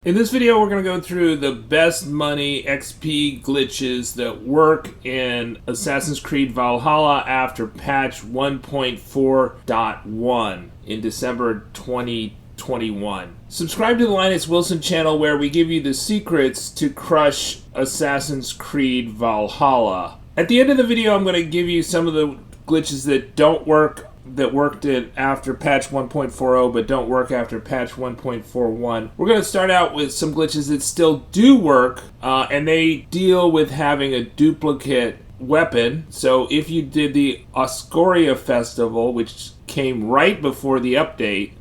In this video, we're going to go through the best money XP glitches that work in Assassin's Creed Valhalla after patch 1.4.1 in December 2021. Subscribe to the Linus Wilson channel where we give you the secrets to crush Assassin's Creed Valhalla. At the end of the video, I'm going to give you some of the glitches that don't work, that worked after patch 1.40 but don't work after patch 1.41. We're going to start out with some glitches that still do work, and they deal with having a duplicate weapon. So if you did the Oskareia festival, which came right before the update,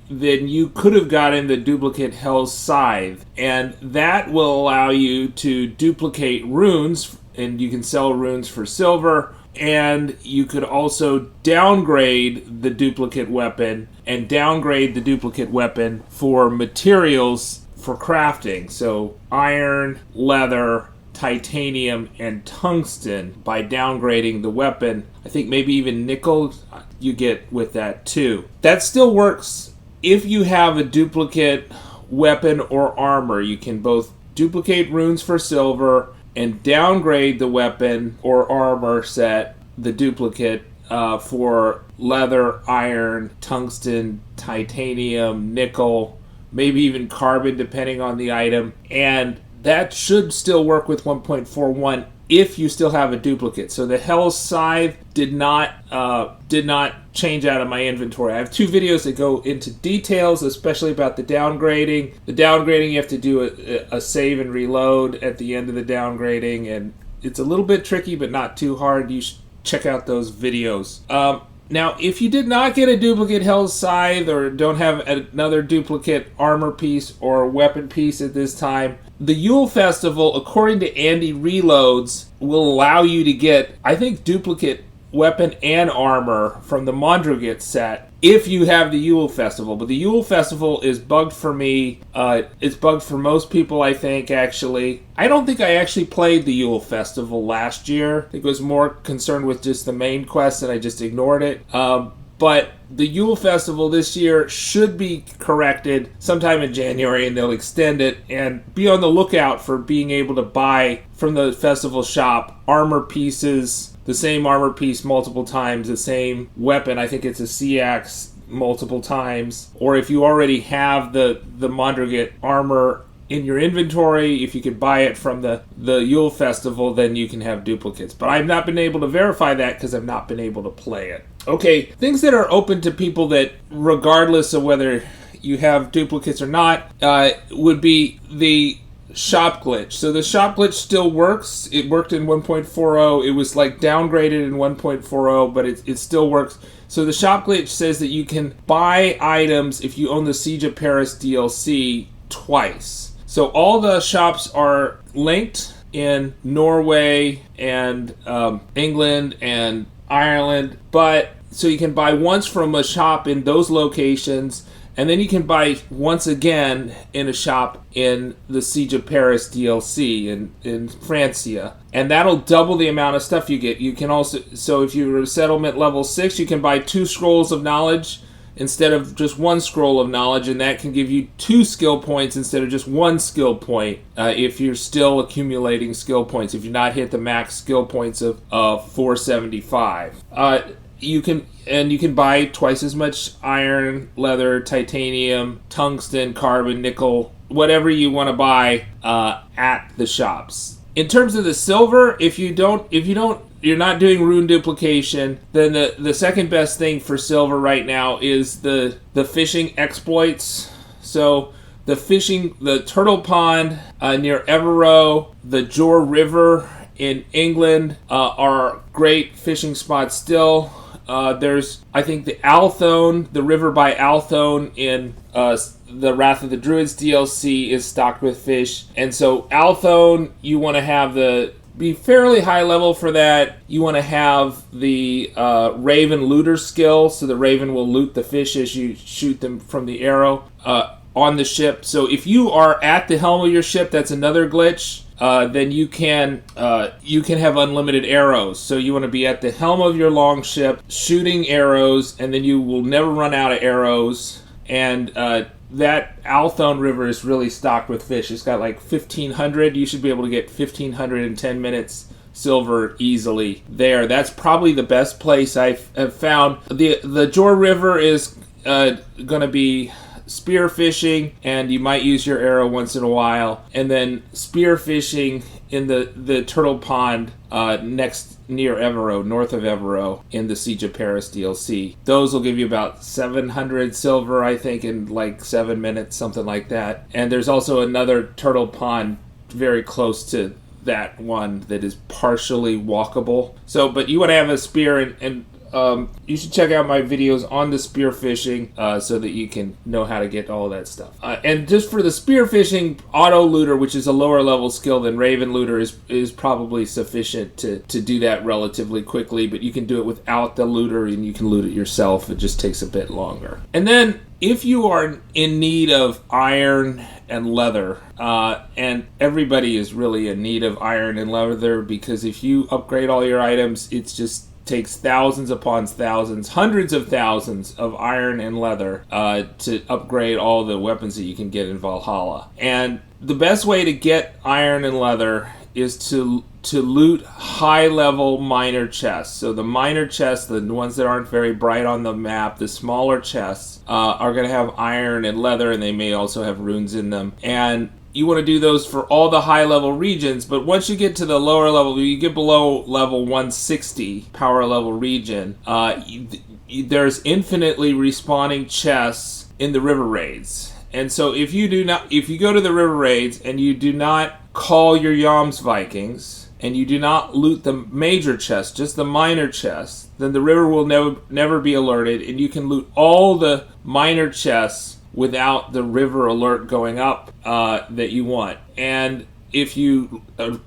then you could have gotten the duplicate Hell's Scythe, and that will allow you to duplicate runes, and you can sell runes for silver. And you could also downgrade the duplicate weapon and downgrade the duplicate weapon for materials for crafting. So iron, leather, titanium, and tungsten by downgrading the weapon. I think maybe even nickel you get with that too. That still works if you have a duplicate weapon or armor. You can both duplicate runes for silver and downgrade the weapon or armor set, the duplicate, for leather, iron, tungsten, titanium, nickel, maybe even carbon depending on the item. And that should still work with 1.41 if you still have a duplicate. So the Hell's Scythe did not change out of my inventory. I have two videos that go into details, especially about the downgrading. The downgrading, you have to do a save and reload at the end of the downgrading, and it's a little bit tricky, but not too hard. You should check out those videos. Now, if you did not get a duplicate Hell's Scythe or don't have another duplicate armor piece or weapon piece at this time, the Yule Festival, according to Andy Reloads, will allow you to get, I think, duplicate weapon and armor from the Mondragon set if you have the Yule Festival. But the Yule Festival is bugged for me. It's bugged for most people, I think, actually. I don't think I actually played the Yule Festival last year. I think I was more concerned with just the main quest and I just ignored it. But the Yule Festival this year should be corrected sometime in January, and they'll extend it. And be on the lookout for being able to buy from the festival shop armor pieces, the same armor piece multiple times, the same weapon, I think it's a C-axe, multiple times. Or if you already have the Mondragon armor in your inventory, if you could buy it from the Yule Festival, then you can have duplicates. But I've not been able to verify that because I've not been able to play it. Okay, things that are open to people that, regardless of whether you have duplicates or not, would be the shop glitch. So the shop glitch still works. It worked in 1.40. It was like downgraded in 1.40, but it still works. So the shop glitch says that you can buy items if you own the Siege of Paris DLC twice. So all the shops are linked in Norway and England and Ireland, but so you can buy once from a shop in those locations, and then you can buy once again in a shop in the Siege of Paris DLC in Francia. And that'll double the amount of stuff you get. You can also, so if you're settlement level 6, you can buy 2 scrolls of knowledge instead of just 1 scroll of knowledge, and that can give you 2 skill points instead of just 1 skill point if you're still accumulating skill points, if you're not hit the max skill points of 475. You can buy twice as much iron, leather, titanium, tungsten, carbon, nickel, whatever you want to buy at the shops. In terms of the silver, if you're not doing rune duplication, then the second best thing for silver right now is the fishing exploits. So the turtle pond near Eivor, the Jor River in England are great fishing spots still. There's, I think, the Althone, the river by Althone in the Wrath of the Druids DLC is stocked with fish. And so Althone, you want to be fairly high level for that. You want to have the Raven looter skill, so the Raven will loot the fish as you shoot them from the arrow on the ship. So if you are at the helm of your ship, that's another glitch. Then you can have unlimited arrows. So you want to be at the helm of your long ship shooting arrows, and then you will never run out of arrows. And that Althone River is really stocked with fish. It's got like 1,500. You should be able to get 1,500 in 10 minutes silver easily there. That's probably the best place I have found. The Jor River is going to be spear fishing, and you might use your arrow once in a while, and then spear fishing in the turtle pond near Evero, north of Evero, in the Siege of Paris DLC. Those will give you about 700 silver, I think, in like 7 minutes, something like that. And there's also another turtle pond very close to that one that is partially walkable. So, but you want to have a spear, and you should check out my videos on the spear fishing so that you can know how to get all that stuff. And just for the spear fishing, auto looter, which is a lower level skill than raven looter, is probably sufficient to do that relatively quickly, but you can do it without the looter, and you can loot it yourself. It just takes a bit longer. And then if you are in need of iron and leather, and everybody is really in need of iron and leather, because if you upgrade all your items, it's just takes thousands upon thousands, hundreds of thousands of iron and leather to upgrade all the weapons that you can get in Valhalla. And the best way to get iron and leather is to loot high-level minor chests. So the minor chests, the ones that aren't very bright on the map, the smaller chests, are going to have iron and leather, and they may also have runes in them. And you want to do those for all the high-level regions, but once you get to the lower level, you get below level 160 power level region, there's infinitely respawning chests in the river raids. And so if you go to the river raids and you do not call your Yams Vikings, and you do not loot the major chests, just the minor chests, then the river will never be alerted, and you can loot all the minor chests without the river alert going up that you want. And if you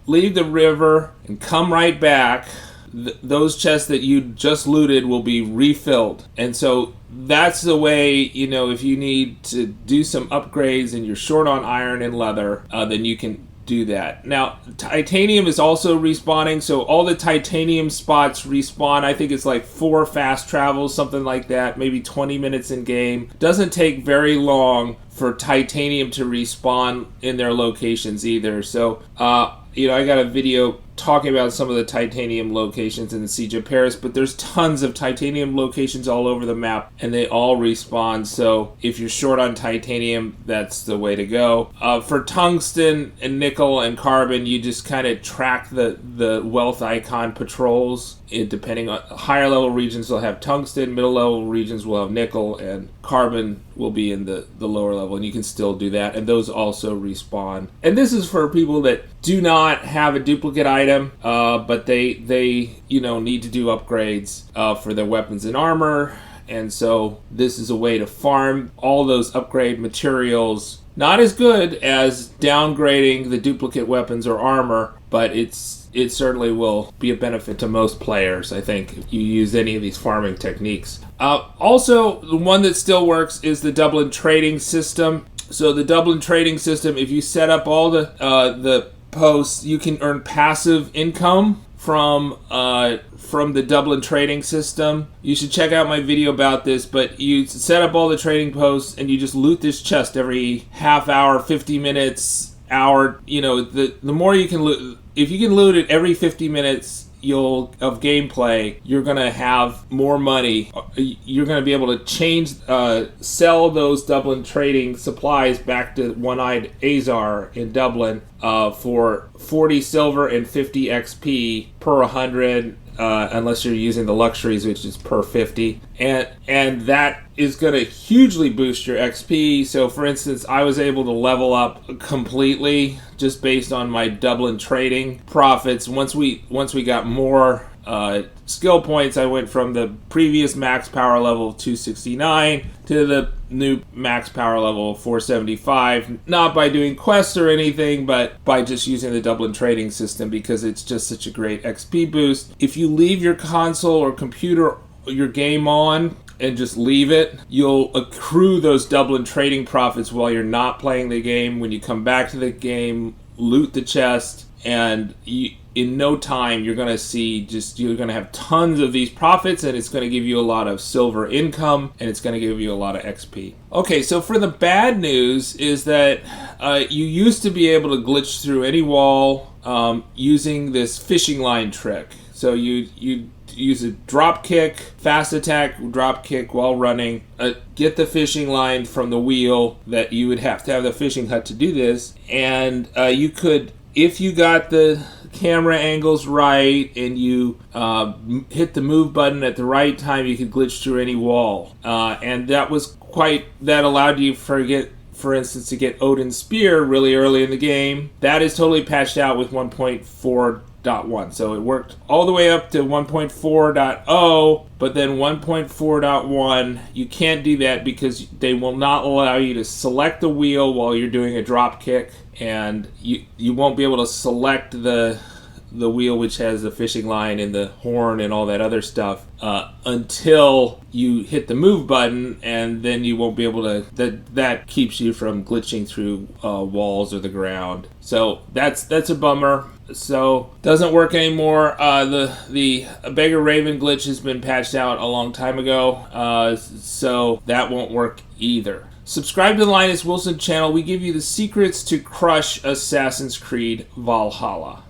leave the river and come right back, those chests that you just looted will be refilled. And so that's the way, if you need to do some upgrades and you're short on iron and leather, then you can do that. Now, titanium is also respawning, so all the titanium spots respawn. I think it's like 4 fast travels, something like that, maybe 20 minutes in game. Doesn't take very long for titanium to respawn in their locations either. So, I got a video talking about some of the titanium locations in the Siege of Paris, but there's tons of titanium locations all over the map, and they all respawn. So if you're short on titanium, that's the way to go. For tungsten and nickel and carbon, you just kind of track the wealth icon patrols. Depending on higher level regions will have tungsten, middle level regions will have nickel, and carbon will be in the lower level, and you can still do that, and those also respawn. And this is for people that do not have a duplicate item, but they need to do upgrades for their weapons and armor, and so this is a way to farm all those upgrade materials. Not as good as downgrading the duplicate weapons or armor, but it certainly will be a benefit to most players, I think, if you use any of these farming techniques. Also, the one that still works is the Dublin trading system. So the Dublin trading system, if you set up all the posts, you can earn passive income from the Dublin trading system. You should check out my video about this, but you set up all the trading posts and you just loot this chest every half hour, 50 minutes, hour. The more you can loot, if you can loot it every 50 minutes of gameplay, you're going to have more money. You're going to be able to sell those Dublin trading supplies back to One-Eyed Eivor in Dublin for 40 silver and 50 XP per 100, unless you're using the luxuries, which is per 50. And that is going to hugely boost your XP. So, for instance, I was able to level up completely just based on my Dublin trading profits. Once we got more skill points, I went from the previous max power level of 269 to the new max power level of 475. Not by doing quests or anything, but by just using the Dublin trading system, because it's just such a great XP boost. If you leave your console or computer, your game on, and just leave it, you'll accrue those Dublin trading profits while you're not playing the game. When you come back to the game, loot the chest, and in no time you're going to see you're going to have tons of these profits, and it's going to give you a lot of silver income, and it's going to give you a lot of XP. Okay, so for the bad news is that you used to be able to glitch through any wall using this fishing line trick. So you use a drop kick, fast attack, drop kick while running, get the fishing line from the wheel. That you would have to have the fishing hut to do this, and you could, if you got the camera angles right and you hit the move button at the right time, you could glitch through any wall, and that allowed you, for instance, to get Odin's Spear really early in the game. That is totally patched out with 1.4.1. So it worked all the way up to 1.4.0, but then 1.4.1, you can't do that because they will not allow you to select the wheel while you're doing a drop kick, and you won't be able to select the wheel which has the fishing line and the horn and all that other stuff until you hit the move button, and then you won't be able to. That keeps you from glitching through walls or the ground. So that's a bummer. So doesn't work anymore. The Beggar Raven glitch has been patched out a long time ago, so that won't work either. Subscribe to the Linus Wilson channel. We give you the secrets to crush Assassin's Creed Valhalla.